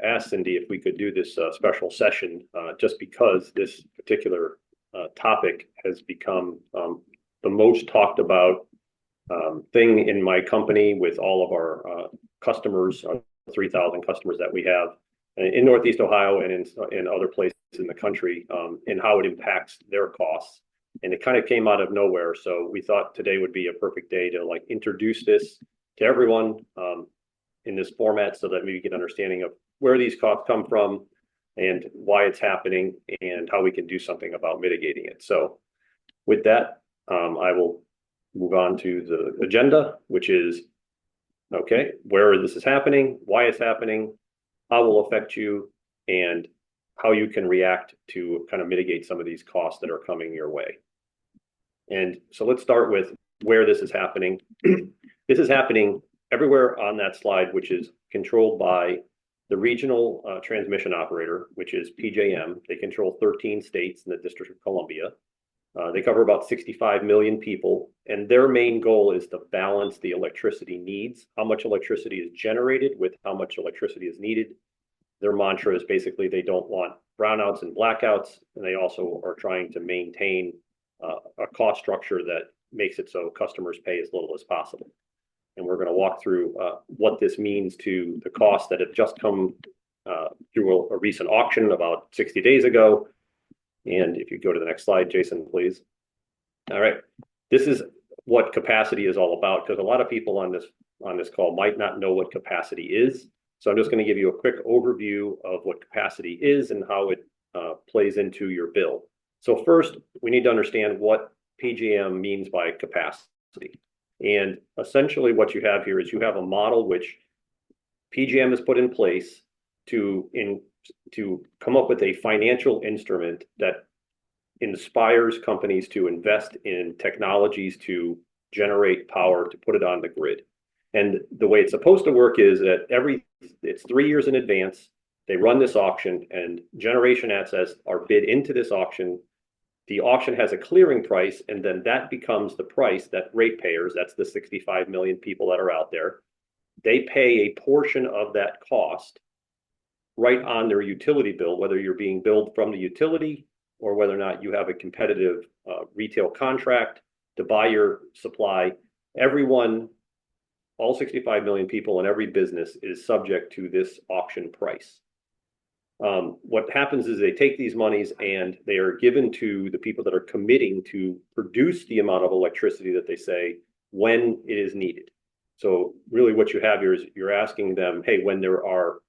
asked Cindy if we could do this special session just because this particular topic has become the most talked about thing in my company with all of our customers, 3,000 customers that we have in Northeast Ohio and in other places in the country, and how it impacts their costs. And it kind of came out of nowhere. So we thought today would be a perfect day to like introduce this to everyone in this format so that we get an understanding of where these costs come from and why it's happening and how we can do something about mitigating it. So with that, I will move on to the agenda, which is, okay, where this is happening, why it's happening, how it will affect you, and how you can react to kind of mitigate some of these costs that are coming your way. And so let's start with where this is happening. This is happening everywhere on that slide, which is controlled by the regional transmission operator, which is PJM. They control 13 states in the District of Columbia. They cover about 65 million people, and their main goal is to balance the electricity needs, how much electricity is generated with how much electricity is needed. Their mantra is basically they don't want brownouts and blackouts, and they also are trying to maintain a cost structure that makes it so customers pay as little as possible. And we're going to walk through what this means to the costs that have just come through a recent auction about 60 days ago. And if you go to the next slide, Jason, please. All right, this is what capacity is all about, because a lot of people on this call might not know what capacity is. So I'm just going to give you a quick overview of what capacity is and how it plays into your bill. So first, we need to understand what PJM means by capacity. And essentially what you have here is you have a model which PJM has put in place to come up with a financial instrument that inspires companies to invest in technologies to generate power, to put it on the grid. And the way it's supposed to work is that it's 3 years in advance. They run this auction and generation assets are bid into this auction. The auction has a clearing price, and then that becomes the price that ratepayers, that's the 65 million people that are out there, they pay a portion of that cost right on their utility bill, whether you're being billed from the utility or whether or not you have a competitive retail contract to buy your supply. Everyone, all 65 million people in every business is subject to this auction price. What happens is they take these monies and they are given to the people that are committing to produce the amount of electricity that they say when it is needed. So really what you have here is you're asking them, hey, when there are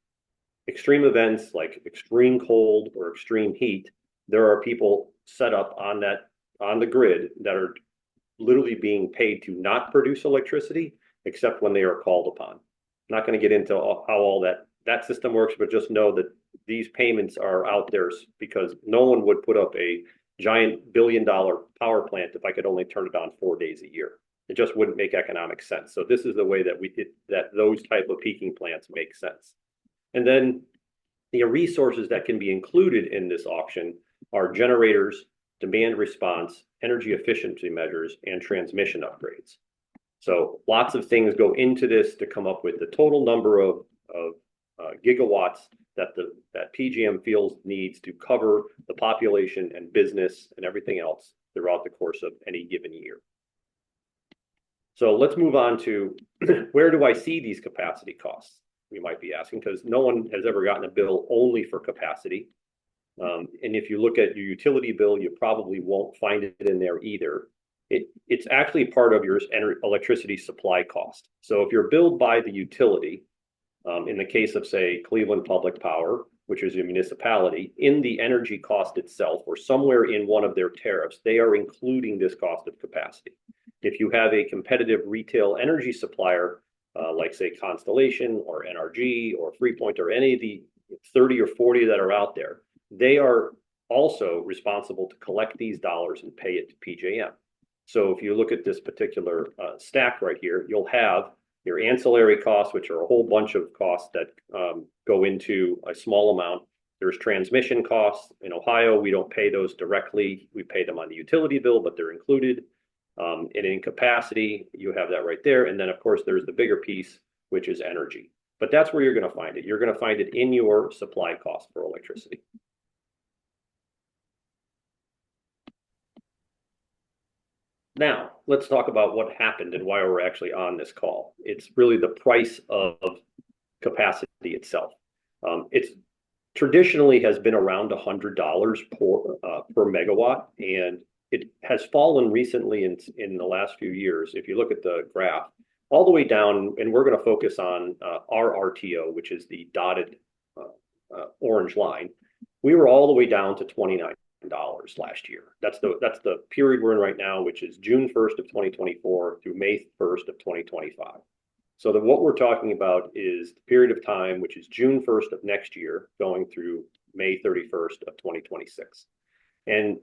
extreme events like extreme cold or extreme heat, there are people set up on the grid that are literally being paid to not produce electricity except when they are called upon. I'm not going to get into how all that system works, but just know that these payments are out there because no one would put up a giant billion-dollar power plant if I could only turn it on 4 days a year. It just wouldn't make economic sense. So this is the way that those type of peaking plants make sense. And then the resources that can be included in this auction are generators, demand response, energy efficiency measures, and transmission upgrades. So lots of things go into this to come up with the total number of gigawatts that PJM feels needs to cover the population and business and everything else throughout the course of any given year. So let's move on to where do I see these capacity costs? We might be asking, because no one has ever gotten a bill only for capacity. And if you look at your utility bill, you probably won't find it in there either. It's actually part of your electricity supply cost. So if you're billed by the utility, in the case of, say, Cleveland Public Power, which is a municipality, in the energy cost itself or somewhere in one of their tariffs, they are including this cost of capacity. If you have a competitive retail energy supplier, like say Constellation or NRG or Freepoint or any of the 30 or 40 that are out there, they are also responsible to collect these dollars and pay it to PJM. So if you look at this particular stack right here, you'll have your ancillary costs, which are a whole bunch of costs that go into a small amount. There's transmission costs. In Ohio, we don't pay those directly. We pay them on the utility bill, but they're included. And in capacity, you have that right there. And then, of course, there's the bigger piece, which is energy. but that's where you're going to find it. You're going to find it in your supply cost for electricity. Now, let's talk about what happened and why we're actually on this call. It's really the price of capacity itself. It's traditionally has been around $100 per megawatt, and it has fallen recently in the last few years. If you look at the graph, all the way down, and we're going to focus on our RTO, which is the dotted orange line. We were all the way down to $29 last year. That's the period we're in right now, which is June 1st of 2024 through May 1st of 2025. So what we're talking about is the period of time, which is June 1st of next year, going through May 31st of 2026. And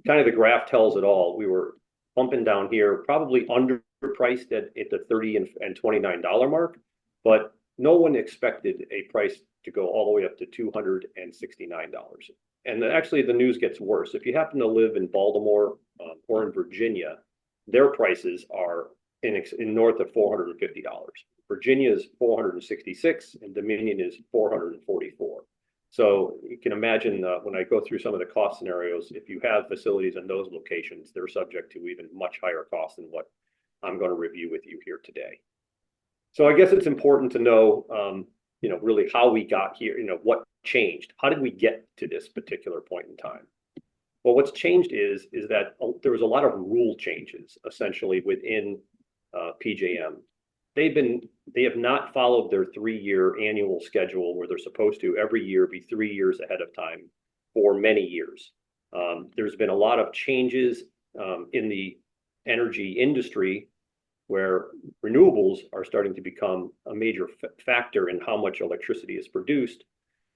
kind of the graph tells it all. We were bumping down here, probably underpriced at the $30 and $29 mark, but no one expected a price to go all the way up to $269. And actually, the news gets worse. If you happen to live in Baltimore or in Virginia, their prices are in north of $450. Virginia is $466 and Dominion is $444. So you can imagine when I go through some of the cost scenarios, if you have facilities in those locations, they're subject to even much higher costs than what I'm going to review with you here today. So I guess it's important to know, really how we got here, what changed. How did we get to this particular point in time? Well, what's changed is that there was a lot of rule changes essentially within PJM. They have not followed their 3-year annual schedule where they're supposed to every year be 3 years ahead of time for many years. There's been a lot of changes in the energy industry where renewables are starting to become a major factor in how much electricity is produced,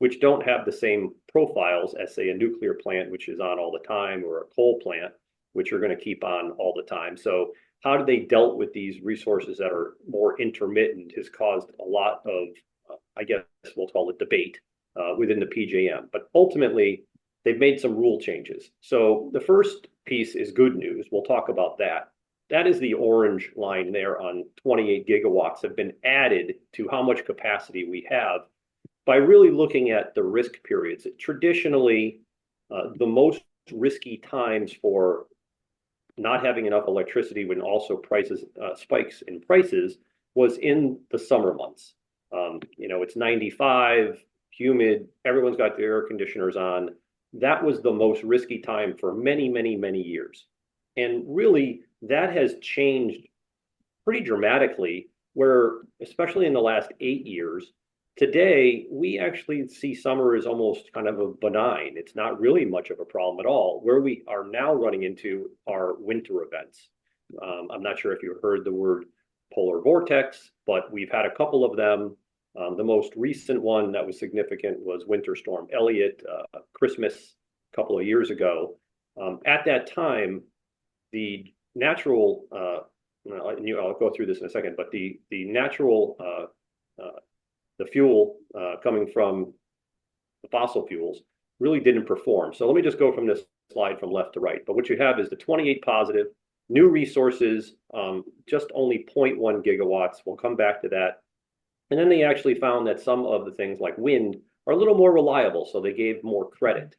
which don't have the same profiles as, say, a nuclear plant, which is on all the time, or a coal plant, which are going to keep on all the time. So how do they dealt with these resources that are more intermittent has caused a lot of, I guess we'll call it debate within the PJM. But ultimately, they've made some rule changes. So the first piece is good news. We'll talk about that. That is the orange line there on 28 gigawatts have been added to how much capacity we have by really looking at the risk periods. Traditionally, the most risky times for not having enough electricity when also prices spikes in prices was in the summer months. It's 95, humid, everyone's got their air conditioners on. That was the most risky time for many, many, many years. And really, that has changed pretty dramatically, where, especially in the last 8 years, today, we actually see summer as almost kind of a benign. It's not really much of a problem at all. Where we are now running into are winter events. I'm not sure if you heard the word polar vortex, but we've had a couple of them. The most recent one that was significant was Winter Storm Elliott, Christmas a couple of years ago. At that time, the natural, I'll go through this in a second, but the natural, the fuel coming from the fossil fuels really didn't perform. So let me just go from this slide from left to right. But what you have is the 28 positive, new resources, just only 0.1 gigawatts. We'll come back to that. And then they actually found that some of the things like wind are a little more reliable, so they gave more credit.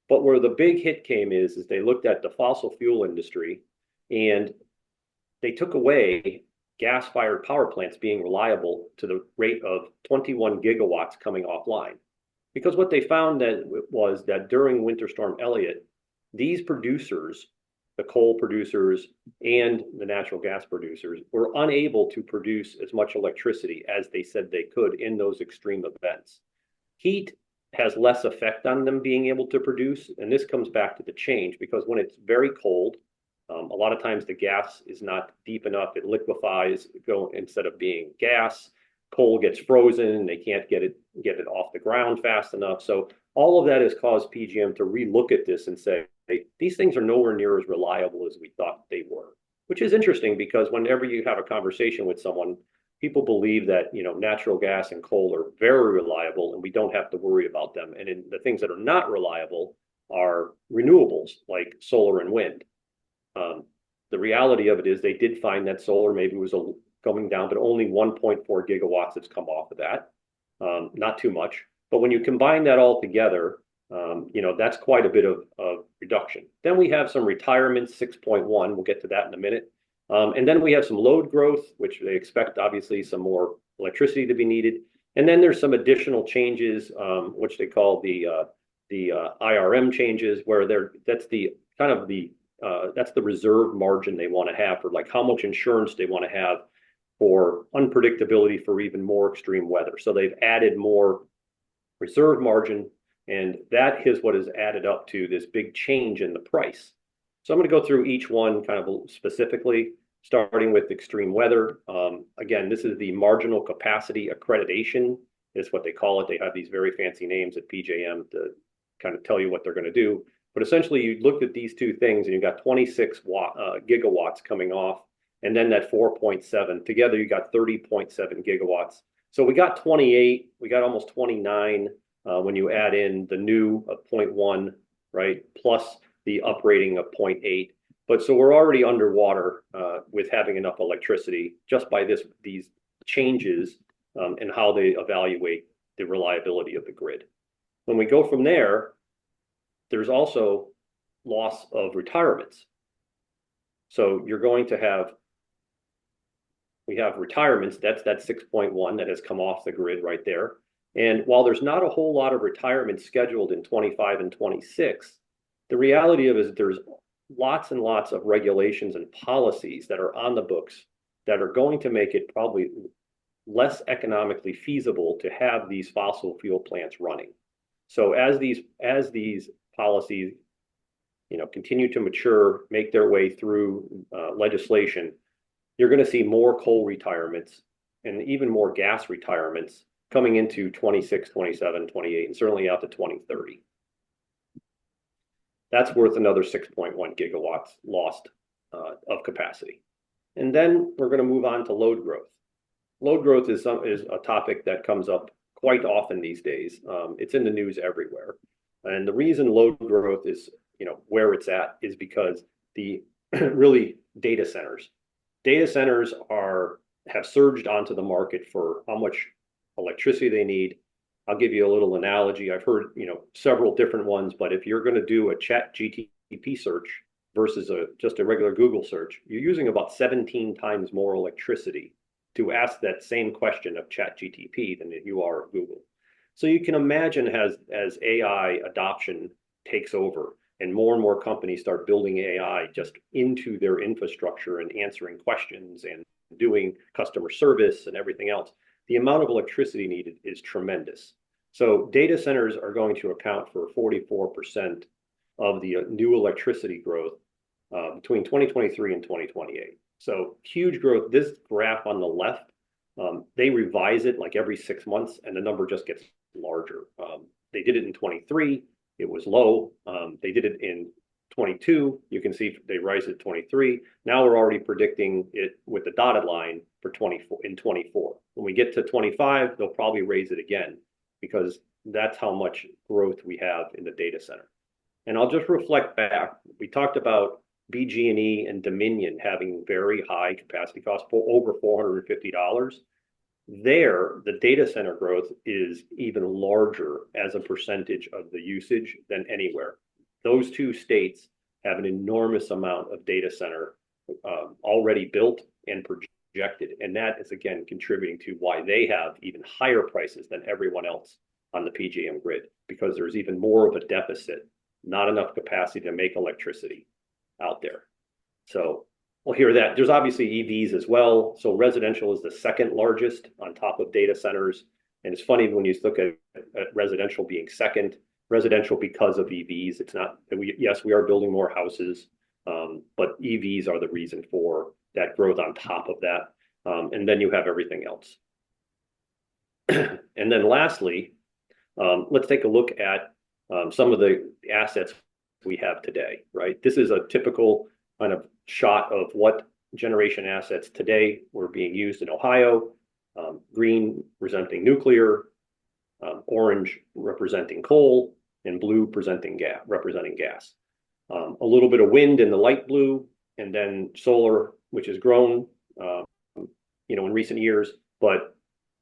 But where the big hit came is they looked at the fossil fuel industry and they took away gas-fired power plants being reliable to the rate of 21 gigawatts coming offline. Because what they found was that during Winter Storm Elliott, these producers, the coal producers and the natural gas producers, were unable to produce as much electricity as they said they could in those extreme events. Heat has less effect on them being able to produce, and this comes back to the change, because when it's very cold, a lot of times the gas is not deep enough, it liquefies, instead of being gas, coal gets frozen, they can't get it off the ground fast enough. So all of that has caused PJM to relook at this and say, these things are nowhere near as reliable as we thought they were, which is interesting because whenever you have a conversation with someone, people believe that natural gas and coal are very reliable and we don't have to worry about them. And the things that are not reliable are renewables like solar and wind. The reality of it is they did find that solar maybe was coming down, but only 1.4 gigawatts has come off of that. not too much. But when you combine that all together, that's quite a bit of reduction. Then we have some retirements, 6.1. We'll get to that in a minute. And then we have some load growth, which they expect, obviously, some more electricity to be needed. And then there's some additional changes, which they call the IRM changes, where that's the reserve margin they want to have for like how much insurance they want to have for unpredictability for even more extreme weather. So they've added more reserve margin, and that is what has added up to this big change in the price. So I'm going to go through each one kind of specifically, starting with extreme weather. Again, this is the marginal capacity accreditation, is what they call it. They have these very fancy names at PJM to kind of tell you what they're going to do. But essentially, you looked at these two things, and you got 26 gigawatts coming off, and then that 4.7. Together, you got 30.7 gigawatts. So we got 28, we got almost 29 when you add in the new 0.1, right, plus the uprating of 0.8. But so we're already underwater with having enough electricity just by these changes and how they evaluate the reliability of the grid. When we go from there, there's also loss of retirements. So you're going to have, we have retirements, that's that 6.1 that has come off the grid right there. And while there's not a whole lot of retirements scheduled in 25 and 26, the reality of it is there's lots and lots of regulations and policies that are on the books that are going to make it probably less economically feasible to have these fossil fuel plants running. So as these policies, continue to mature, make their way through legislation, you're going to see more coal retirements and even more gas retirements coming into 26, 27, 28, and certainly out to 2030. That's worth another 6.1 gigawatts lost of capacity. And then we're going to move on to load growth. Load growth is a topic that comes up quite often these days. It's in the news everywhere. And the reason load growth is, where it's at is because the really data centers have surged onto the market for how much electricity they need. I'll give you a little analogy. I've heard, several different ones, but if you're going to do a chat GTP search versus just a regular Google search, you're using about 17 times more electricity to ask that same question of chat GTP than you are of Google. So you can imagine as AI adoption takes over and more companies start building AI just into their infrastructure and answering questions and doing customer service and everything else, the amount of electricity needed is tremendous. So data centers are going to account for 44% of the new electricity growth between 2023 and 2028. So huge growth. This graph on the left, they revise it like every 6 months, and the number just gets larger. They did it in 23. It was low. They did it in 22. You can see they rise at 23. Now we're already predicting it with the dotted line for 24 in 24. When we get to 25, they'll probably raise it again because that's how much growth we have in the data center. And I'll just reflect back. We talked about BG&E and Dominion having very high capacity costs, over $450. There, the data center growth is even larger as a percentage of the usage than anywhere. Those two states have an enormous amount of data center already built and projected. And that is, again, contributing to why they have even higher prices than everyone else on the PJM grid, because there's even more of a deficit, not enough capacity to make electricity out there. So we'll hear that. There's obviously EVs as well. So residential is the second largest on top of data centers. And it's funny when you look at residential being second, residential because of EVs. It's not, yes, we are building more houses, but EVs are the reason for that growth on top of that. And then you have everything else. And then lastly, let's take a look at some of the assets we have today, right? This is a typical kind of shot of what generation assets today were being used in Ohio. Green representing nuclear, orange representing coal, and blue representing gas. A little bit of wind in the light blue, and then solar, which has grown, in recent years, but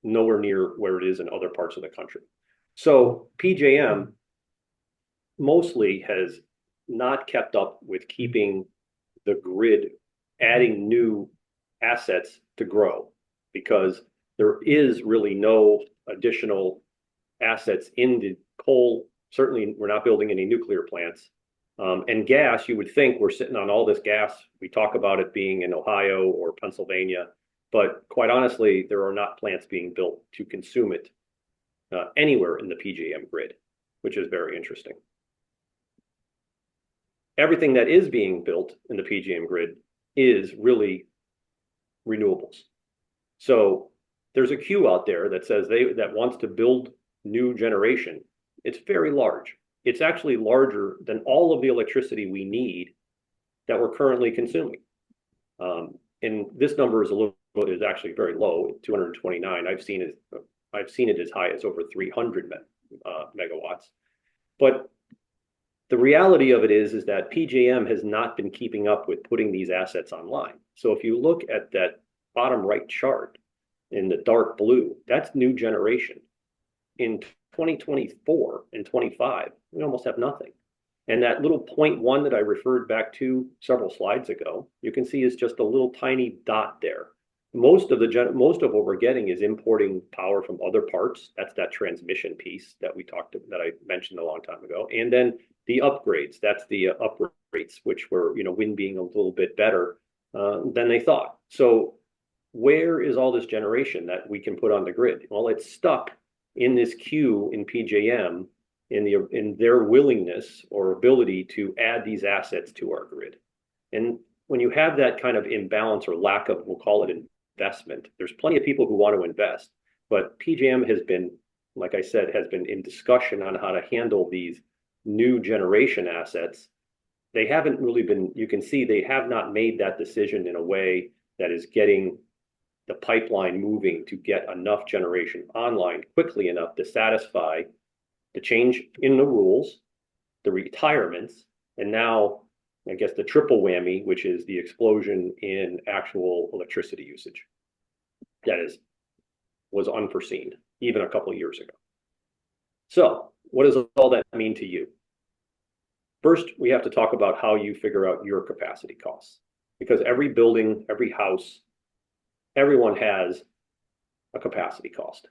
nowhere near where it is in other parts of the country. So PJM mostly has not kept up with keeping the grid, adding new assets to grow, because there is really no additional assets in the coal. Certainly, we're not building any nuclear plants. And gas, you would think we're sitting on all this gas. We talk about it being in Ohio or Pennsylvania, but quite honestly, there are not plants being built to consume it anywhere in the PJM grid, which is very interesting. Everything that is being built in the PJM grid is really renewables. So there's a queue out there that says that wants to build new generation. It's very large. It's actually larger than all of the electricity we need that we're currently consuming. And this number is actually very low, 229. I've seen it as high as over 300 megawatts. But the reality of it is that PJM has not been keeping up with putting these assets online. So if you look at that bottom right chart in the dark blue, that's new generation. In 2024 and 25, we almost have nothing. And that little 0.1 that I referred back to several slides ago, you can see is just a little tiny dot there. Most of what we're getting is importing power from other parts. That's that transmission piece that I mentioned a long time ago. And then the upgrades, that's the upgrades, which were, wind being a little bit better than they thought. So where is all this generation that we can put on the grid? Well, it's stuck in this queue in PJM in their willingness or ability to add these assets to our grid. And when you have that kind of imbalance or lack of, we'll call it investment, there's plenty of people who want to invest, but PJM has been, like I said, has been in discussion on how to handle these new generation assets. They haven't really been, you can see they have not made that decision in a way that is getting the pipeline moving to get enough generation online quickly enough to satisfy the change in the rules, the retirements, and now, I guess, the triple whammy, which is the explosion in actual electricity usage. That was unforeseen even a couple of years ago. So what does all that mean to you? First, we have to talk about how you figure out your capacity costs, because every building, every house, everyone has a capacity cost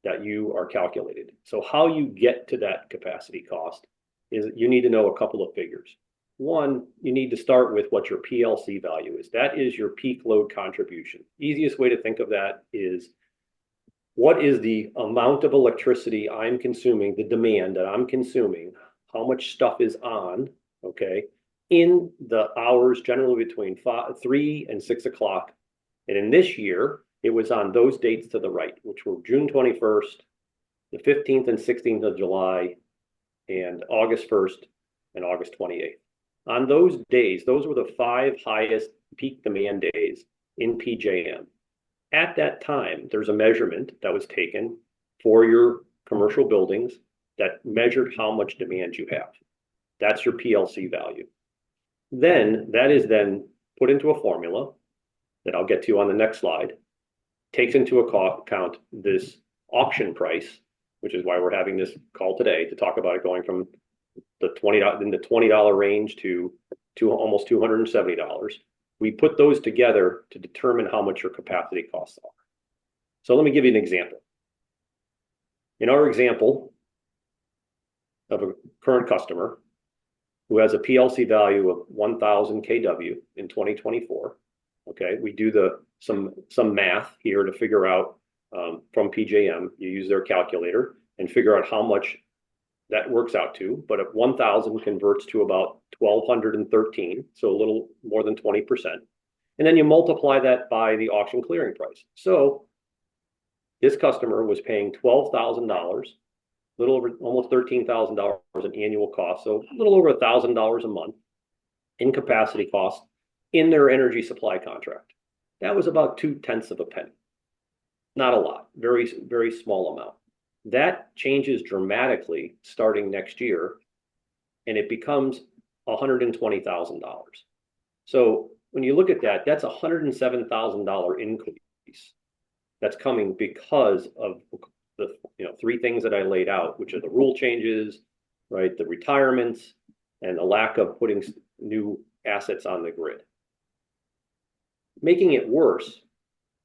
that you are calculated. So how you get to that capacity cost is you need to know a couple of figures. One, you need to start with what your PLC value is. That is your peak load contribution. Easiest way to think of that is, what is the amount of electricity I'm consuming, the demand that I'm consuming, how much stuff is on, okay, in the hours generally between 3 and 6 o'clock. And in this year, it was on those dates to the right, which were June 21st, the 15th and 16th of July, and August 1st and August 28th. On those days, those were the 5 highest peak demand days in PJM. At that time, there's a measurement that was taken for your commercial buildings that measured how much demand you have. That's your PLC value. Then that is then put into a formula that I'll get to on the next slide, takes into account this auction price, which is why we're having this call today to talk about it going from the $20 range to almost $270. We put those together to determine how much your capacity costs are. So let me give you an example. In our example of a current customer who has a PLC value of 1,000 kW in 2024, okay, we do some math here to figure out from PJM. You use their calculator and figure out how much that works out to. But if 1,000 converts to about 1,213, so a little more than 20%. And then you multiply that by the auction clearing price. So this customer was paying $12,000, a little over almost $13,000 in annual cost, so a little over $1,000 a month in capacity cost in their energy supply contract. That was about 0.2 of a penny. Not a lot, very, very small amount. That changes dramatically starting next year, and it becomes $120,000. So when you look at that, that's a $107,000 increase. that's coming because of the three things that I laid out, which are the rule changes, right, the retirements, and the lack of putting new assets on the grid. Making it worse,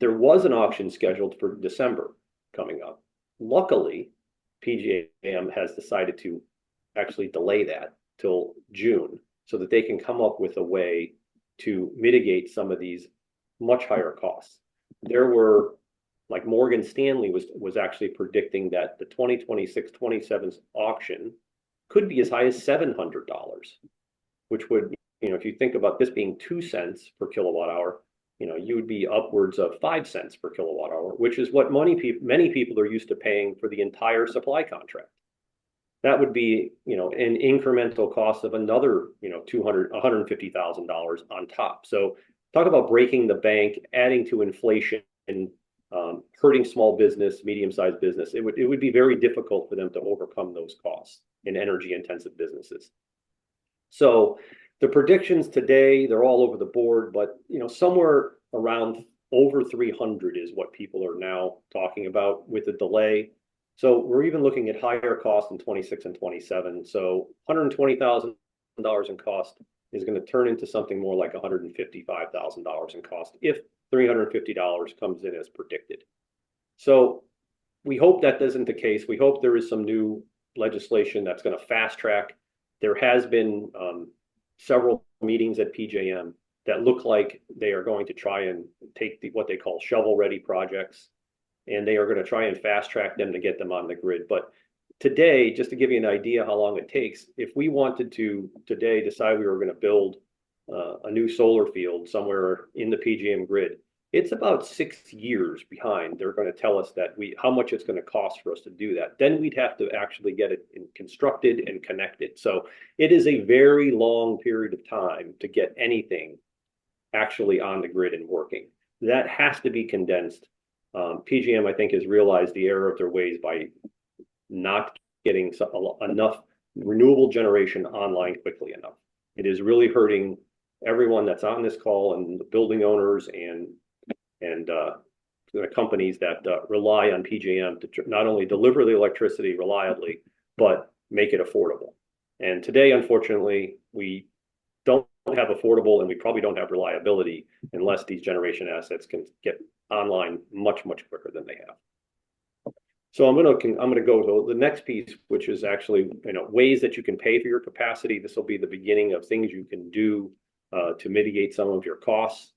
there was an auction scheduled for December coming up. Luckily, PJM has decided to actually delay that till June so that they can come up with a way to mitigate some of these much higher costs. There were, like Morgan Stanley was actually predicting that the 2026-27 auction could be as high as $700, which would, if you think about this being 2 cents per kilowatt hour, you would be upwards of 5 cents per kilowatt hour, which is what many people are used to paying for the entire supply contract. That would be, an incremental cost of another, $150,000 on top. So talk about breaking the bank, adding to inflation, and hurting small business, medium-sized business. It would be very difficult for them to overcome those costs in energy-intensive businesses. So the predictions today, they're all over the board, but somewhere around over 300 is what people are now talking about with the delay. So we're even looking at higher costs in 26 and 27. So $120,000 in cost is going to turn into something more like $155,000 in cost if $350 comes in as predicted. So we hope that isn't the case. We hope there is some new legislation that's going to fast track. There has been several meetings at PJM that look like they are going to try and take what they call shovel-ready projects, and they are going to try and fast track them to get them on the grid. But today, just to give you an idea how long it takes, if we wanted to today decide we were going to build a new solar field somewhere in the PJM grid, it's about 6 years behind. They're going to tell us that how much it's going to cost for us to do that. Then we'd have to actually get it constructed and connected. So it is a very long period of time to get anything actually on the grid and working. That has to be condensed. PJM, I think, has realized the error of their ways by not getting enough renewable generation online quickly enough. It is really hurting everyone that's on this call, and the building owners and the companies that rely on PJM to not only deliver the electricity reliably, but make it affordable. And today, unfortunately, we don't have affordable, and we probably don't have reliability unless these generation assets can get online much, much quicker than they have. So I'm going to go to the next piece, which is actually ways that you can pay for your capacity. This will be the beginning of things you can do to mitigate some of your costs.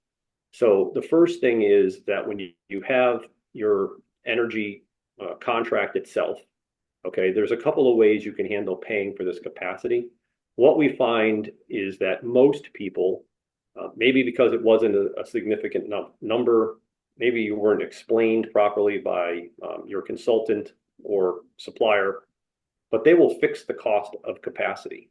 So the first thing is that when you have your energy contract itself, okay, there's a couple of ways you can handle paying for this capacity. What we find is that most people, maybe because it wasn't a significant number, maybe you weren't explained properly by your consultant or supplier, but they will fix the cost of capacity.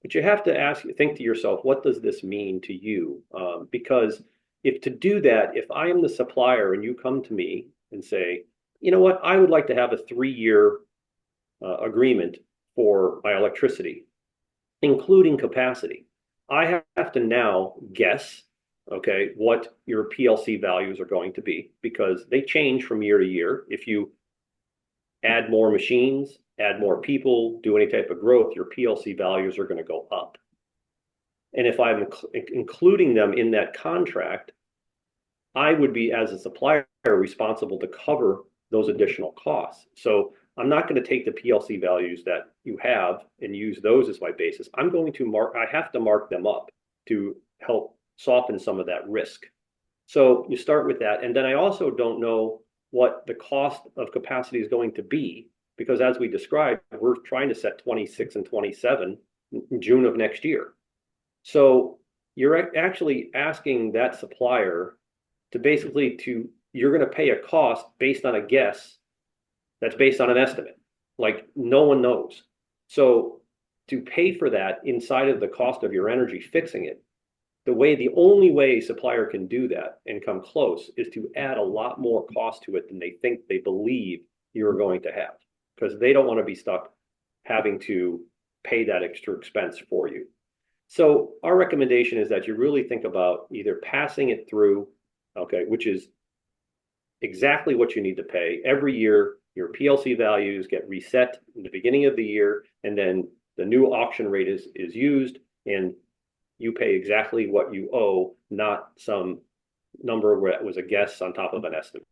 But you have to think to yourself, what does this mean to you? Because if to do that, if I am the supplier and you come to me and say, you know what, I would like to have a 3-year agreement for my electricity, including capacity, I have to now guess, okay, what your PLC values are going to be, because they change from year to year. If you add more machines, add more people, do any type of growth, your PLC values are going to go up. And if I'm including them in that contract, I would be, as a supplier, responsible to cover those additional costs. So I'm not going to take the PLC values that you have and use those as my basis. I'm going to I have to mark them up to help soften some of that risk. So you start with that. And then I also don't know what the cost of capacity is going to be, because as we described, we're trying to set 26 and 27 in June of next year. So you're actually asking that supplier to basically you're going to pay a cost based on a guess that's based on an estimate. Like, no one knows. So to pay for that inside of the cost of your energy fixing it, the only way a supplier can do that and come close is to add a lot more cost to it than they believe you're going to have, because they don't want to be stuck having to pay that extra expense for you. So our recommendation is that you really think about either passing it through, okay, which is exactly what you need to pay. Every year, your PLC values get reset in the beginning of the year, and then the new auction rate is used, and you pay exactly what you owe, not some number where it was a guess on top of an estimate.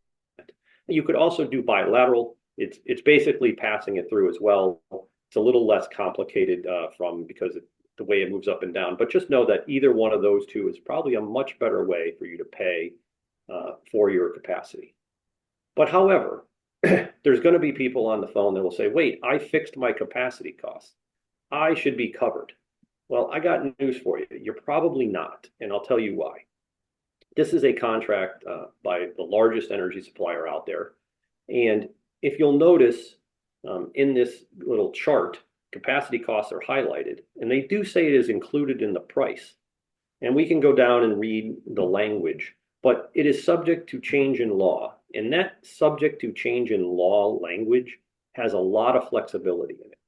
You could also do bilateral. It's basically passing it through as well. It's a little less complicated because the way it moves up and down. But just know that either one of those two is probably a much better way for you to pay for your capacity. But however, there's going to be people on the phone that will say, wait, I fixed my capacity costs. I should be covered. Well, I got news for you. You're probably not, and I'll tell you why. This is a contract by the largest energy supplier out there. And if you'll notice in this little chart, capacity costs are highlighted, and they do say it is included in the price. And we can go down and read the language, but it is subject to change in law. And that subject to change in law language has a lot of flexibility in it.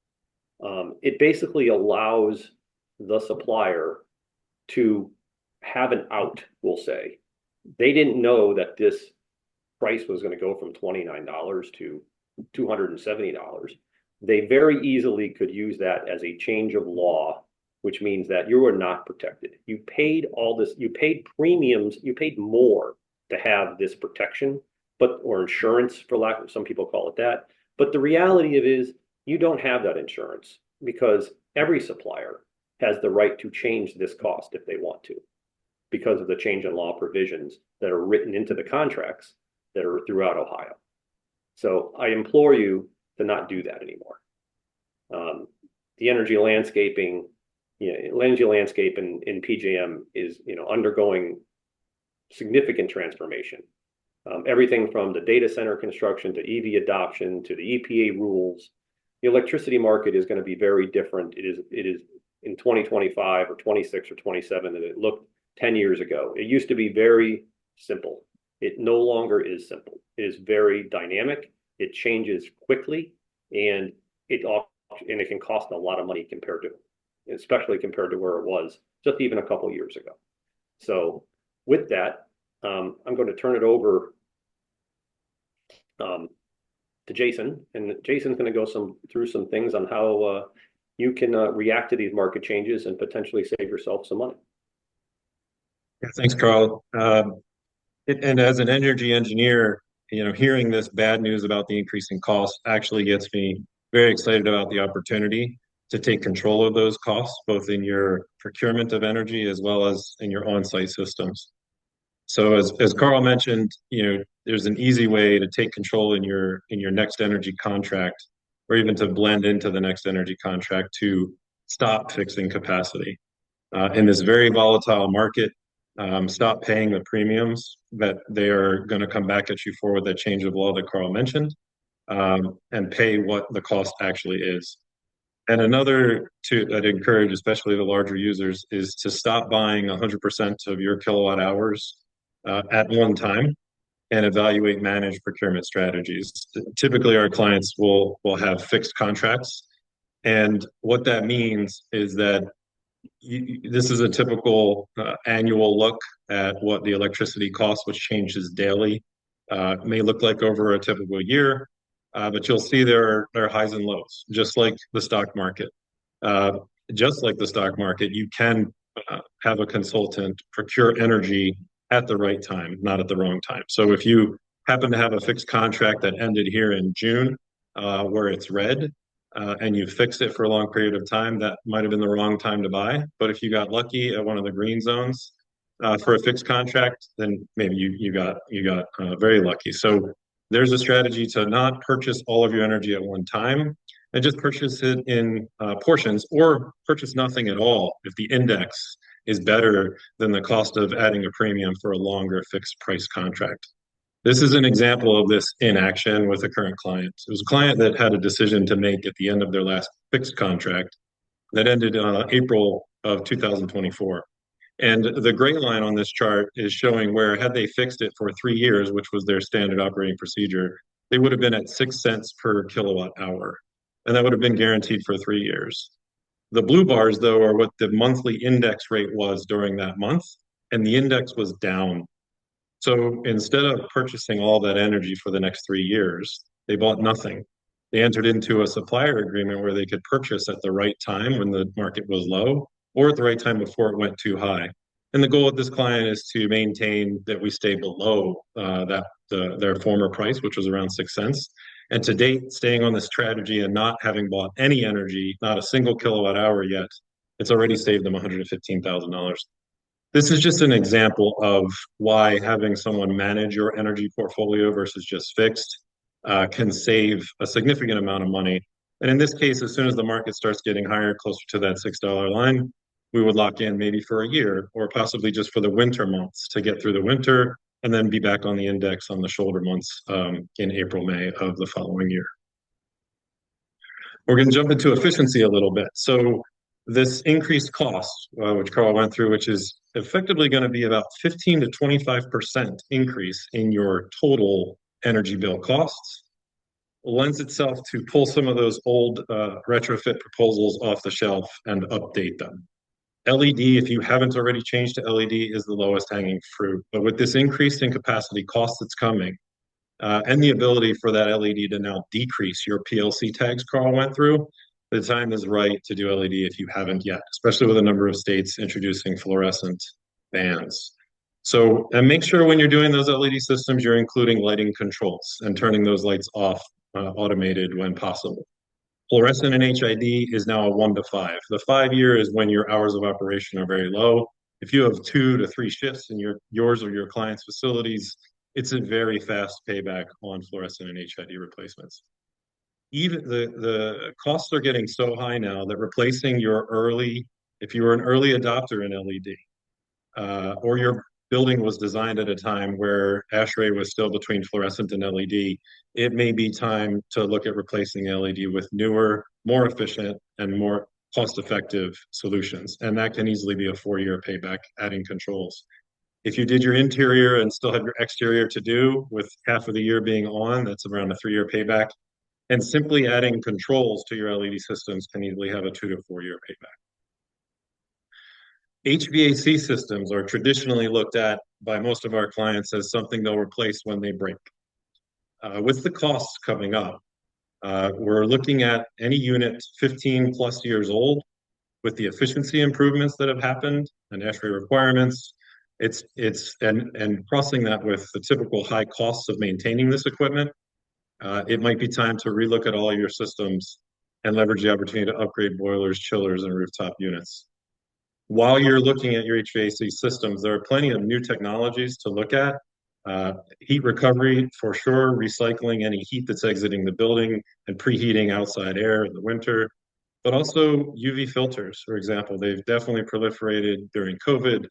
It basically allows the supplier to have an out, we'll say. They didn't know that this price was going to go from $29 to $270. They very easily could use that as a change of law, which means that you are not protected. You paid all this, you paid premiums, you paid more to have this protection, or insurance, for lack of, some people call it that. But the reality of it is you don't have that insurance, because every supplier has the right to change this cost if they want to, because of the change in law provisions that are written into the contracts that are throughout Ohio. So I implore you to not do that anymore. The energy landscape in PJM is undergoing significant transformation. Everything from the data center construction to EV adoption to the EPA rules. The electricity market is going to be very different. It is in 2025 or 26 or 27 than it looked 10 years ago. It used to be very simple. It no longer is simple. It is very dynamic. It changes quickly, and it can cost a lot of money especially compared to where it was just even a couple years ago. So with that, I'm going to turn it over to Jason, and Jason's going to go through some things on how you can react to these market changes and potentially save yourself some money. Yeah, thanks, Carl. And as an energy engineer, hearing this bad news about the increasing costs actually gets me very excited about the opportunity to take control of those costs, both in your procurement of energy as well as in your on-site systems. So as Carl mentioned, there's an easy way to take control in your next energy contract, or even to blend into the next energy contract to stop fixing capacity. In this very volatile market, stop paying the premiums that they are going to come back at you for with that change of law that Carl mentioned, and pay what the cost actually is. And another I'd encourage, especially the larger users, is to stop buying 100% of your kilowatt hours at one time and evaluate managed procurement strategies. Typically, our clients will have fixed contracts. And what that means is that this is a typical annual look at what the electricity cost, which changes daily, may look like over a typical year. But you'll see there are highs and lows, just like the stock market. Just like the stock market, you can have a consultant procure energy at the right time, not at the wrong time. So if you happen to have a fixed contract that ended here in June, where it's red, and you fixed it for a long period of time, that might have been the wrong time to buy. But if you got lucky at one of the green zones for a fixed contract, then maybe you got very lucky. So there's a strategy to not purchase all of your energy at one time and just purchase it in portions, or purchase nothing at all if the index is better than the cost of adding a premium for a longer fixed price contract. This is an example of this in action with a current client. It was a client that had a decision to make at the end of their last fixed contract that ended April of 2024. And the gray line on this chart is showing where, had they fixed it for 3 years, which was their standard operating procedure, they would have been at 6 cents per kilowatt hour. And that would have been guaranteed for 3 years. The blue bars, though, are what the monthly index rate was during that month. And the index was down So instead of purchasing all that energy for the next 3 years, they bought nothing. They entered into a supplier agreement where they could purchase at the right time when the market was low or at the right time before it went too high. And the goal of this client is to maintain that we stay below their former price, which was around 6 cents. And to date, staying on this strategy and not having bought any energy, not a single kilowatt hour yet, it's already saved them $115,000. This is just an example of why having someone manage your energy portfolio versus just fixed can save a significant amount of money. And in this case, as soon as the market starts getting higher, closer to that $6 line, we would lock in maybe for a year or possibly just for the winter months to get through the winter and then be back on the index on the shoulder months in April, May of the following year. We're going to jump into efficiency a little bit. So this increased cost, which Carl went through, which is effectively going to be about 15 to 25% increase in your total energy bill costs, lends itself to pull some of those old retrofit proposals off the shelf and update them. LED, if you haven't already changed to LED, is the lowest hanging fruit. But with this increase in capacity cost that's coming, and the ability for that LED to now decrease your PLC tags Carl went through, the time is right to do LED if you haven't yet, especially with a number of states introducing fluorescent bans. So, and make sure when you're doing those LED systems, you're including lighting controls and turning those lights off automated when possible. Fluorescent and HID is now a 1 to 5. The 5 year is when your hours of operation are very low. If you have 2 to 3 shifts in yours or your client's facilities, it's a very fast payback on fluorescent and HID replacements. Even the costs are getting so high now that replacing if you were an early adopter in LED, or your building was designed at a time where ASHRAE was still between fluorescent and LED, it may be time to look at replacing LED with newer, more efficient, and more cost-effective solutions. And that can easily be a 4-year payback, adding controls. If you did your interior and still have your exterior to do, with half of the year being on, that's around a 3-year payback. And simply adding controls to your LED systems can easily have a 2 to 4-year payback. HVAC systems are traditionally looked at by most of our clients as something they'll replace when they break. With the costs coming up, we're looking at any unit 15 plus years old with the efficiency improvements that have happened and ASHRAE requirements. And crossing that with the typical high costs of maintaining this equipment, it might be time to relook at all of your systems and leverage the opportunity to upgrade boilers, chillers, and rooftop units. While you're looking at your HVAC systems, there are plenty of new technologies to look at. Heat recovery, for sure, recycling any heat that's exiting the building and preheating outside air in the winter, but also UV filters, for example. They've definitely proliferated during COVID,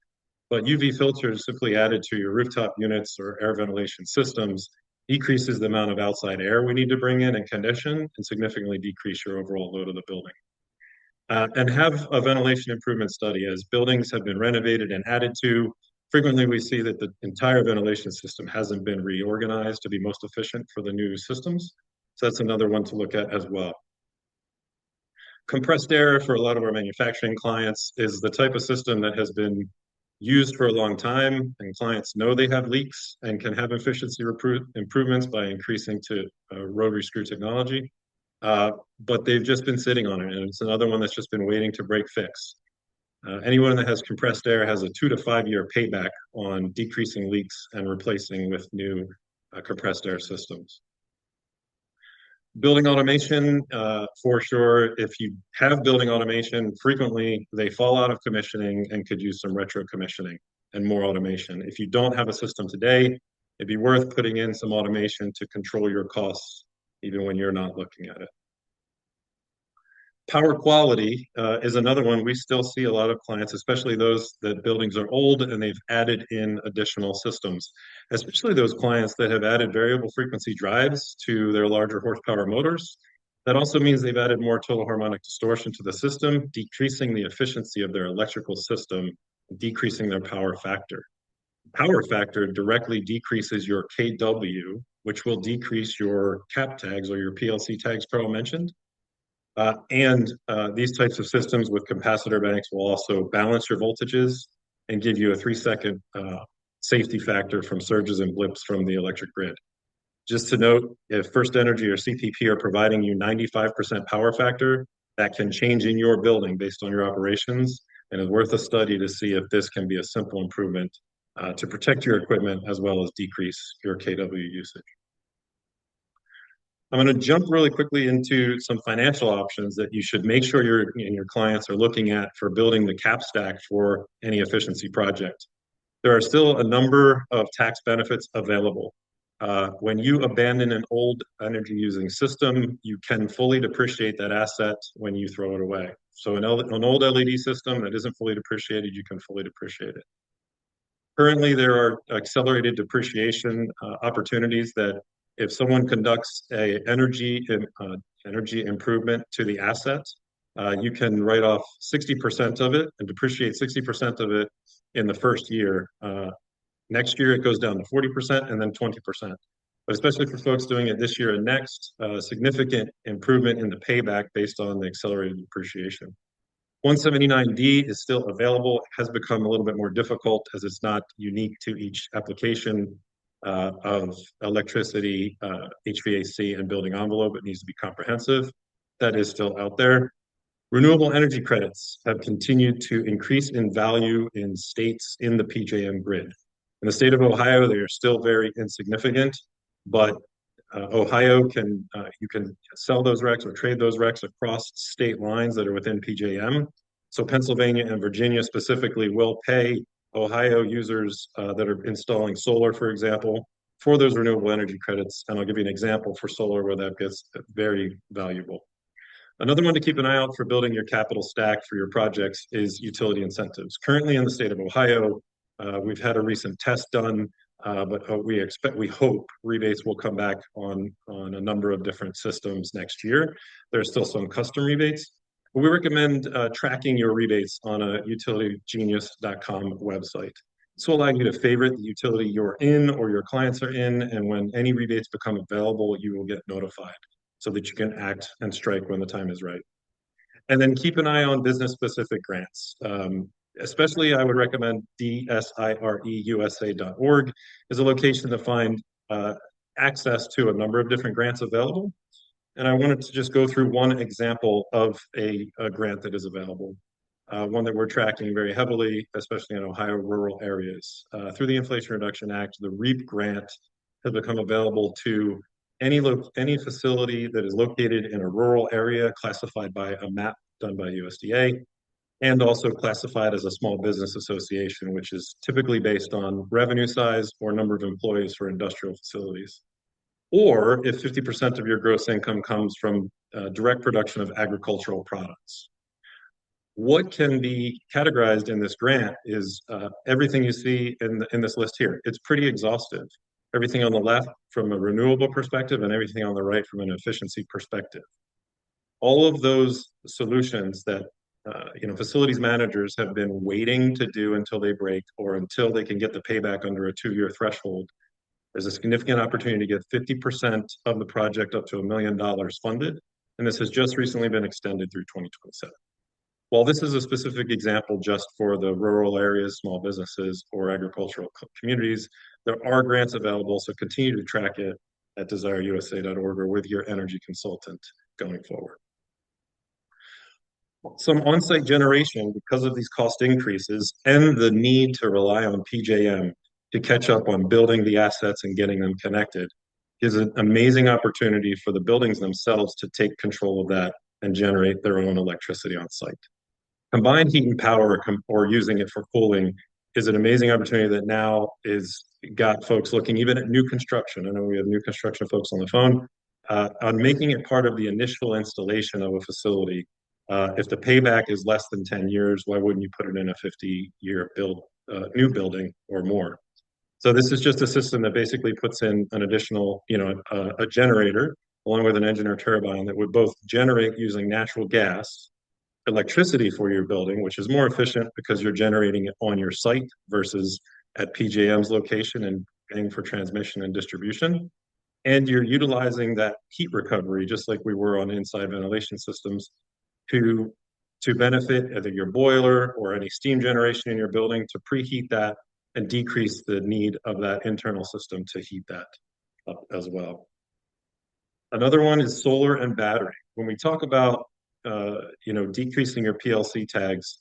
but UV filters simply added to your rooftop units or air ventilation systems decreases the amount of outside air we need to bring in and condition and significantly decrease your overall load of the building. And have a ventilation improvement study. As buildings have been renovated and added to, frequently we see that the entire ventilation system hasn't been reorganized to be most efficient for the new systems. So that's another one to look at as well. Compressed air for a lot of our manufacturing clients is the type of system that has been used for a long time, and clients know they have leaks and can have efficiency improvements by increasing to rotary screw technology. But they've just been sitting on it, and it's another one that's just been waiting to break fix. Anyone that has compressed air has a 2 to 5 year payback on decreasing leaks and replacing with new compressed air systems. Building automation, for sure, if you have building automation, frequently they fall out of commissioning and could use some retro commissioning and more automation. If you don't have a system today, it'd be worth putting in some automation to control your costs, even when you're not looking at it. Power quality is another one we still see a lot of clients, especially those that buildings are old and they've added in additional systems, especially those clients that have added variable frequency drives to their larger horsepower motors. That also means they've added more total harmonic distortion to the system, decreasing the efficiency of their electrical system, decreasing their power factor. Power factor directly decreases your KW, which will decrease your cap tags or your PLC tags Carl mentioned. And these types of systems with capacitor banks will also balance your voltages and give you a 3-second safety factor from surges and blips from the electric grid. Just to note, if First Energy or CPP are providing you 95% power factor, that can change in your building based on your operations, and it's worth a study to see if this can be a simple improvement to protect your equipment as well as decrease your kW usage. I'm going to jump really quickly into some financial options that you should make sure your clients are looking at for building the cap stack for any efficiency project. There are still a number of tax benefits available. When you abandon an old energy using system, you can fully depreciate that asset when you throw it away. So an old LED system that isn't fully depreciated, you can fully depreciate it. Currently, there are accelerated depreciation opportunities that if someone conducts a energy improvement to the asset, you can write off 60% of it and depreciate 60% of it in the first year. Next year, it goes down to 40% and then 20%. But especially for folks doing it this year and next, significant improvement in the payback based on the accelerated depreciation. 179D is still available. It has become a little bit more difficult as it's not unique to each application of electricity, HVAC, and building envelope. It needs to be comprehensive. That is still out there. Renewable energy credits have continued to increase in value in states in the PJM grid. In the state of Ohio, they are still very insignificant, but Ohio you can sell those RECs or trade those RECs across state lines that are within PJM. So Pennsylvania and Virginia specifically will pay Ohio users that are installing solar, for example, for those renewable energy credits. And I'll give you an example for solar where that gets very valuable. Another one to keep an eye out for building your capital stack for your projects is utility incentives. Currently in the state of Ohio, we've had a recent test done, but we hope rebates will come back on a number of different systems next year. There's still some custom rebates. We recommend tracking your rebates on a utilitygenius.com website. This will allow you to favorite the utility you're in or your clients are in, and when any rebates become available, you will get notified so that you can act and strike when the time is right. And then keep an eye on business-specific grants. Especially, I would recommend dsireusa.org is a location to find access to a number of different grants available. And I wanted to just go through one example of a grant that is available, one that we're tracking very heavily, especially in Ohio rural areas. Through the Inflation Reduction Act, the REAP grant has become available to any facility that is located in a rural area classified by a map done by USDA, and also classified as a small business association, which is typically based on revenue size or number of employees for industrial facilities. Or if 50% of your gross income comes from direct production of agricultural products. What can be categorized in this grant is everything you see in this list here. It's pretty exhaustive. Everything on the left from a renewable perspective and everything on the right from an efficiency perspective. All of those solutions that facilities managers have been waiting to do until they break or until they can get the payback under a 2-year threshold. There's a significant opportunity to get 50% of the project up to $1 million funded, and this has just recently been extended through 2027. While this is a specific example just for the rural areas, small businesses, or agricultural communities, there are grants available, so continue to track it at desireusa.org or with your energy consultant going forward. Some on-site generation, because of these cost increases and the need to rely on PJM to catch up on building the assets and getting them connected, is an amazing opportunity for the buildings themselves to take control of that and generate their own electricity on site. Combined heat and power or using it for cooling is an amazing opportunity that now is got folks looking even at new construction. I know we have new construction folks on the phone on making it part of the initial installation of a facility. If the payback is less than 10 years, why wouldn't you put it in a 50-year new building or more? So this is just a system that basically puts in an additional, a generator along with an engine or turbine that would both generate using natural gas electricity for your building, which is more efficient because you're generating it on your site versus at PJM's location and paying for transmission and distribution. And you're utilizing that heat recovery, just like we were on inside ventilation systems, to benefit either your boiler or any steam generation in your building to preheat that and decrease the need of that internal system to heat that up as well. Another one is solar and battery. When we talk about decreasing your PLC tags,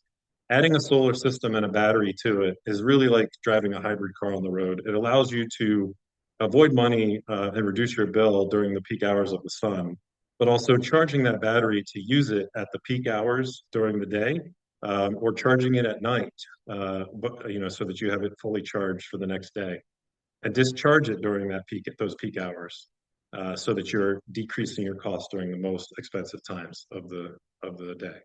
adding a solar system and a battery to it is really like driving a hybrid car on the road. It allows you to avoid money and reduce your bill during the peak hours of the sun, but also charging that battery to use it at the peak hours during the day, or charging it at night, so that you have it fully charged for the next day, and discharge it during those peak hours, so that you're decreasing your costs during the most expensive times of the day.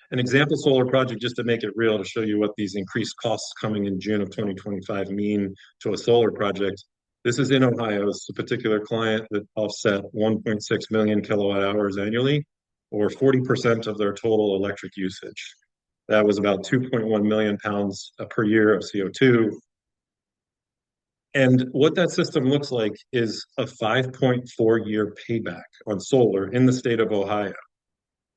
An example solar project, just to make it real, to show you what these increased costs coming in June of 2025 mean to a solar project. This is in Ohio. It's a particular client that offset 1.6 million kilowatt hours annually, or 40% of their total electric usage. That was about 2.1 million pounds per year of CO2. And what that system looks like is a 5.4-year payback on solar in the state of Ohio.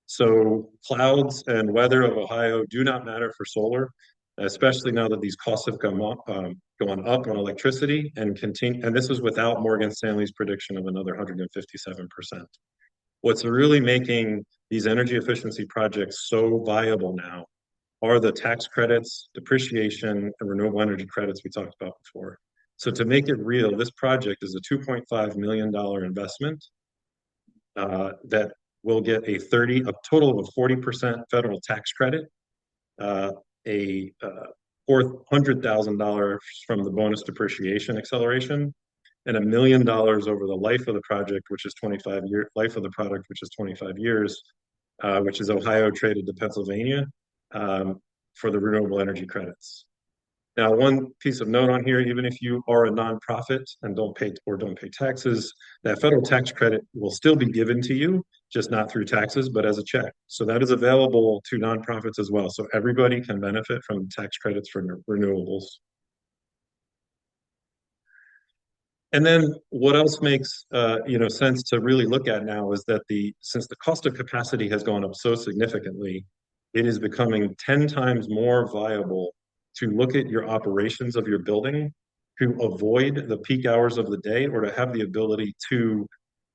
So clouds and weather of Ohio do not matter for solar, especially now that these costs have gone up on electricity and continue. And this was without Morgan Stanley's prediction of another 157%. What's really making these energy efficiency projects so viable now are the tax credits, depreciation, and renewable energy credits we talked about before. So to make it real, this project is a $2.5 million investment that will get a total of a 40% federal tax credit, a $400,000 from the bonus depreciation acceleration, and $1 million over the life of the project, which is 25 years, which is Ohio traded to Pennsylvania, for the renewable energy credits. Now, one piece of note on here, even if you are a nonprofit and don't pay taxes, that federal tax credit will still be given to you, just not through taxes, but as a check. So that is available to nonprofits as well. So everybody can benefit from tax credits for renewables. And then what else makes sense to really look at now is that since the cost of capacity has gone up so significantly, it is becoming 10 times more viable to look at your operations of your building to avoid the peak hours of the day, or to have the ability to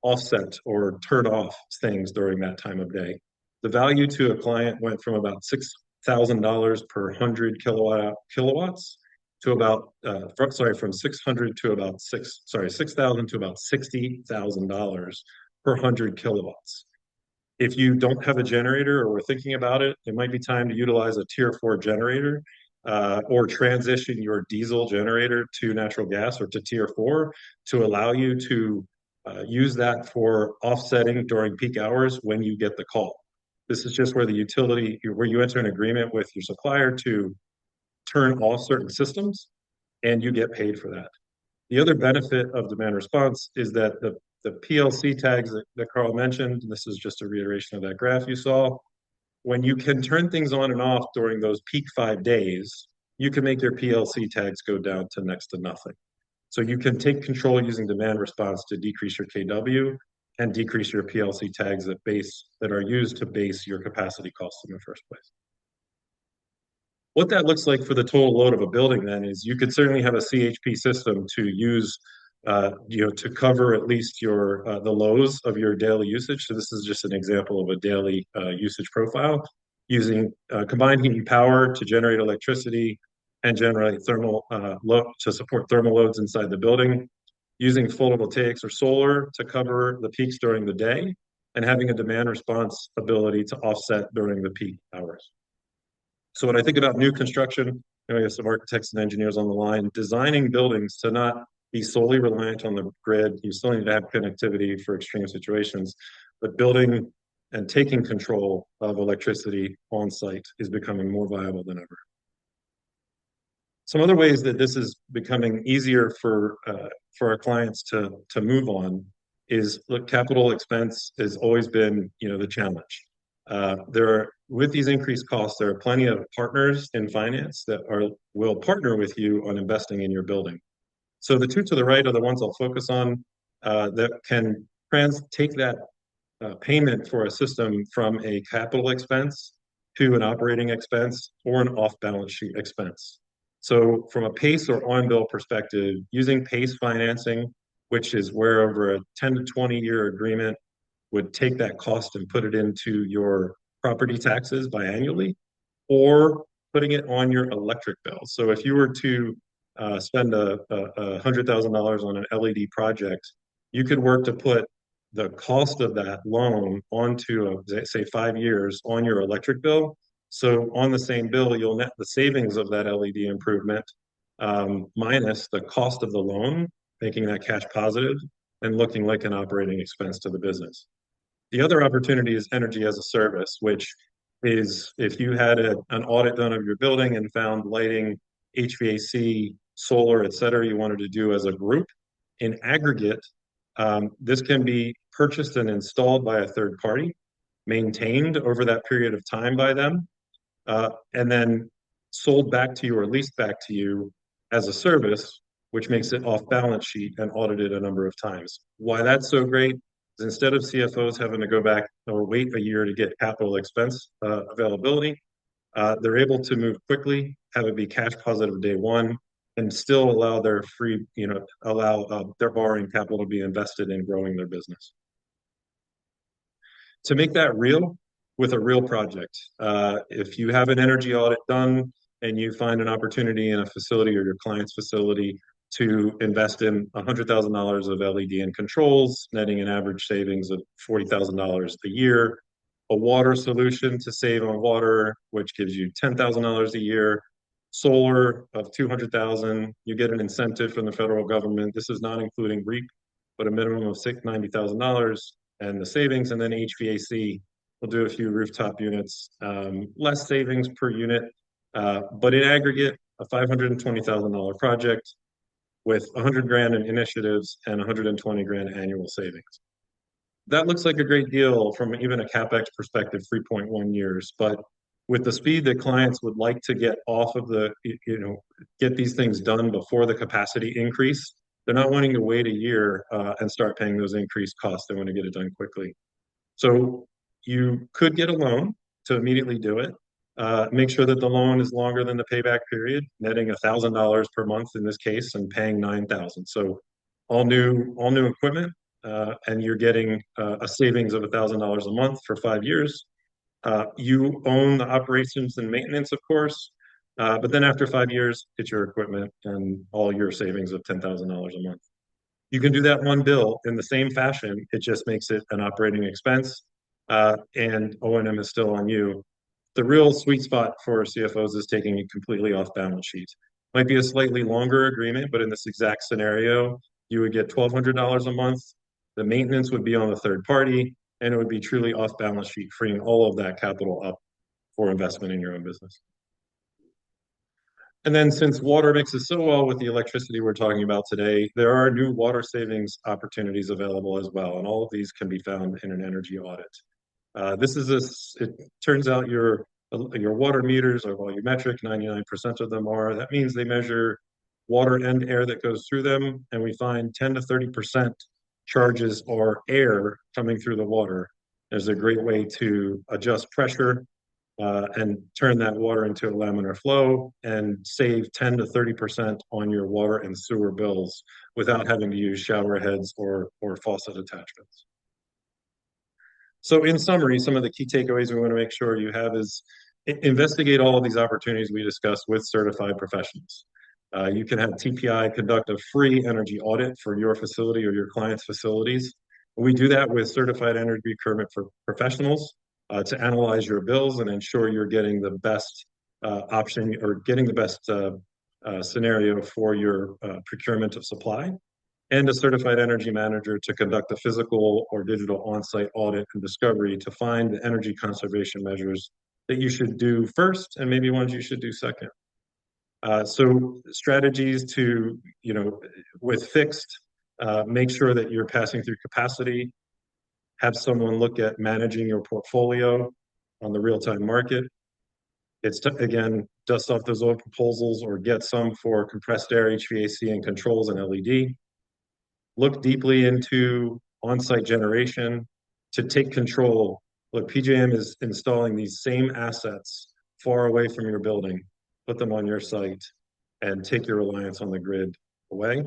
offset or turn off things during that time of day. The value to a client went from about $6,000 per 100 kilowatts to about from 600 to about $6,000 to about $60,000 per 100 kilowatts. If you don't have a generator or we're thinking about it, it might be time to utilize a Tier 4 generator, or transition your diesel generator to natural gas or to Tier 4 to allow you to use that for offsetting during peak hours when you get the call. This is just where where you enter an agreement with your supplier to turn off certain systems, and you get paid for that. The other benefit of demand response is that the PLC tags that Carl mentioned, and this is just a reiteration of that graph you saw, when you can turn things on and off during those peak 5 days, you can make your PLC tags go down to next to nothing. So you can take control using demand response to decrease your KW and decrease your PLC tags that are used to base your capacity costs in the first place. What that looks like for the total load of a building then is you could certainly have a CHP system to use to cover at least the lows of your daily usage. So this is just an example of a daily usage profile using combined heat and power to generate electricity and generate thermal load to support thermal loads inside the building, using photovoltaics or solar to cover the peaks during the day, and having a demand response ability to offset during the peak hours. So when I think about new construction, we have some architects and engineers on the line, designing buildings to not be solely reliant on the grid. You still need to have connectivity for extreme situations, but building and taking control of electricity on site is becoming more viable than ever. Some other ways that this is becoming easier for our clients to move on is, look, capital expense has always been the challenge. With these increased costs, there are plenty of partners in finance that will partner with you on investing in your building. So the two to the right are the ones I'll focus on that can take that payment for a system from a capital expense to an operating expense or an off-balance sheet expense. So from a PACE or on-bill perspective, using PACE financing, which is where over a 10 to 20-year agreement would take that cost and put it into your property taxes biannually, or putting it on your electric bill. So if you were to spend $100,000 on an LED project, you could work to put the cost of that loan onto, say, 5 years on your electric bill. So on the same bill, you'll net the savings of that LED improvement minus the cost of the loan, making that cash positive and looking like an operating expense to the business. The other opportunity is energy as a service, which is if you had an audit done of your building and found lighting, HVAC, solar, et cetera, you wanted to do as a group in aggregate, this can be purchased and installed by a third party, maintained over that period of time by them, and then sold back to you or leased back to you as a service, which makes it off balance sheet and audited a number of times. Why that's so great is instead of CFOs having to go back or wait a year to get capital expense availability, they're able to move quickly, have it be cash positive day one, and still allow their their borrowing capital to be invested in growing their business. To make that real with a real project, if you have an energy audit done and you find an opportunity in a facility or your client's facility to invest in $100,000 of LED and controls, netting an average savings of $40,000 a year, a water solution to save on water, which gives you $10,000 a year, solar of $200,000, you get an incentive from the federal government. This is not including REAP, but a minimum of $90,000 and the savings, and then HVAC. We'll do a few rooftop units, less savings per unit, but in aggregate, a $520,000 project with 100 grand in initiatives and 120 grand annual savings. That looks like a great deal from even a CapEx perspective, 3.1 years. But with the speed that clients would like to get off of get these things done before the capacity increase, they're not wanting to wait a year and start paying those increased costs. They want to get it done quickly. So you could get a loan to immediately do it. Make sure that the loan is longer than the payback period, netting $1,000 per month in this case and paying $9,000. So all new equipment, and you're getting a savings of $1,000 a month for 5 years. You own the operations and maintenance, of course, but then after 5 years, it's your equipment and all your savings of $10,000 a month. You can do that one bill in the same fashion. It just makes it an operating expense, and O&M is still on you. The real sweet spot for CFOs is taking it completely off balance sheet. Might be a slightly longer agreement, but in this exact scenario, you would get $1,200 a month. The maintenance would be on the third party, and it would be truly off balance sheet, freeing all of that capital up for investment in your own business. And then since water mixes so well with the electricity we're talking about today, there are new water savings opportunities available as well. And all of these can be found in an energy audit. It turns out your water meters are volumetric, 99% of them are. That means they measure water and air that goes through them. And we find 10 to 30% charges or air coming through the water. There's a great way to adjust pressure and turn that water into a laminar flow and save 10 to 30% on your water and sewer bills without having to use shower heads or faucet attachments. So in summary, some of the key takeaways we want to make sure you have is investigate all of these opportunities we discussed with certified professionals. You can have TPI conduct a free energy audit for your facility or your client's facilities. We do that with certified energy procurement for professionals to analyze your bills and ensure you're getting the best option or getting the best scenario for your procurement of supply, and a certified energy manager to conduct a physical or digital on-site audit and discovery to find the energy conservation measures that you should do first and maybe ones you should do second. So strategies to, with fixed, make sure that you're passing through capacity, have someone look at managing your portfolio on the real-time market. Again, dust off those old proposals or get some for compressed air, HVAC, and controls and LED. Look deeply into on-site generation to take control. Look, PJM is installing these same assets far away from your building. Put them on your site. and take your reliance on the grid away.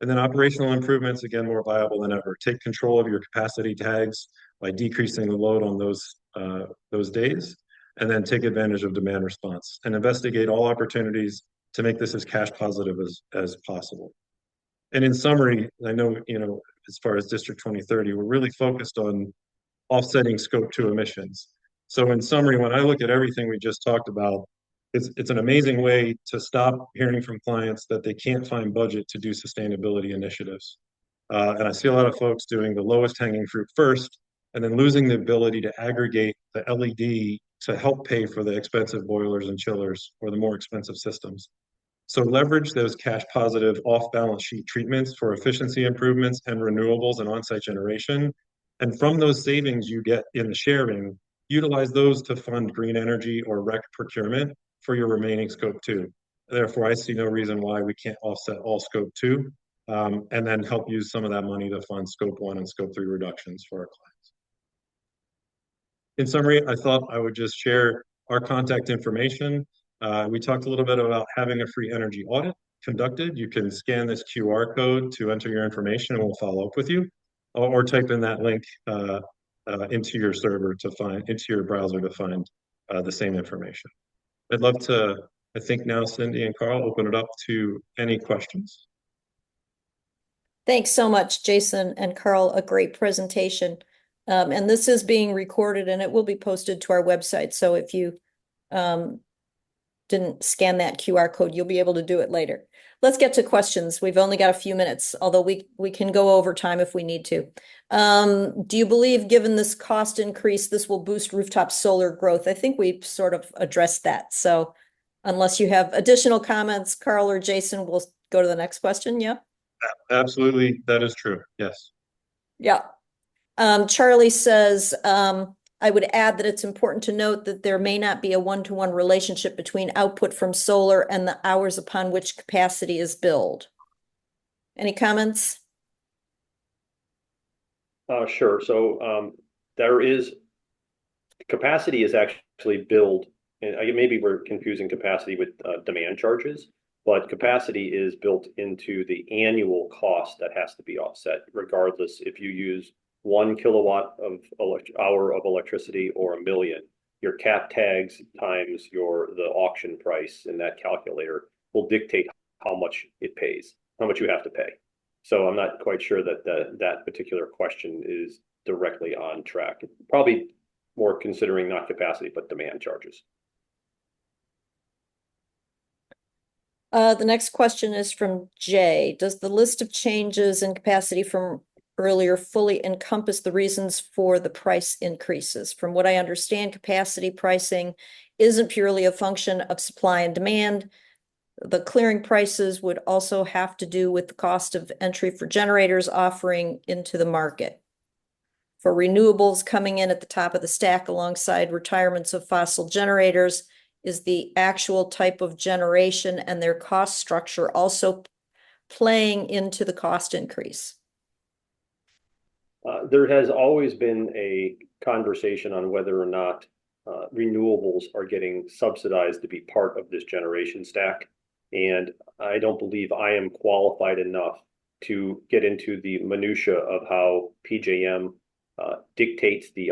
And then operational improvements, again, more viable than ever. Take control of your capacity tags by decreasing the load on those days, and then take advantage of demand response and investigate all opportunities to make this as cash positive as possible. And in summary, I know, as far as District 2030, we're really focused on offsetting scope 2 emissions. So in summary, when I look at everything we just talked about, it's an amazing way to stop hearing from clients that they can't find budget to do sustainability initiatives. And I see a lot of folks doing the lowest hanging fruit first, and then losing the ability to aggregate the LED to help pay for the expensive boilers and chillers or the more expensive systems. So leverage those cash positive off balance sheet treatments for efficiency improvements and renewables and on-site generation. And from those savings you get in the sharing, utilize those to fund green energy or REC procurement for your remaining scope 2. Therefore, I see no reason why we can't offset all scope 2 and then help use some of that money to fund scope 1 and scope 3 reductions for our clients. In summary, I thought I would just share our contact information. We talked a little bit about having a free energy audit conducted. You can scan this QR code to enter your information and we'll follow up with you, or type in that link into your server to find, into your browser to find the same information. I'd love to, I think now Cindy and Carl, open it up to any questions. Thanks so much, Jason and Carl. A great presentation. And this is being recorded and it will be posted to our website. So if you didn't scan that QR code, you'll be able to do it later. Let's get to questions. We've only got a few minutes, although we can go over time if we need to. Do you believe, given this cost increase, this will boost rooftop solar growth? I think we've sort of addressed that. So unless you have additional comments, Carl or Jason, we'll go to the next question. Yeah. Absolutely, that is true. Yes. Yeah. Charlie says, I would add that it's important to note that there may not be a one-to-one relationship between output from solar and the hours upon which capacity is billed. Any comments? Sure. So there is capacity is actually billed, and maybe we're confusing capacity with demand charges, but capacity is built into the annual cost that has to be offset, regardless if you use 1 kilowatt of hour of electricity or 1 million. Your cap tags times the auction price in that calculator will dictate how much it pays, how much you have to pay. So I'm not quite sure that that particular question is directly on track. Probably more considering not capacity, but demand charges. The next question is from Jay. Does the list of changes in capacity from earlier fully encompass the reasons for the price increases? From what I understand, capacity pricing isn't purely a function of supply and demand. The clearing prices would also have to do with the cost of entry for generators offering into the market. For renewables coming in at the top of the stack alongside retirements of fossil generators, is the actual type of generation and their cost structure also playing into the cost increase? There has always been a conversation on whether or not renewables are getting subsidized to be part of this generation stack. And I don't believe I am qualified enough to get into the minutia of how PJM dictates the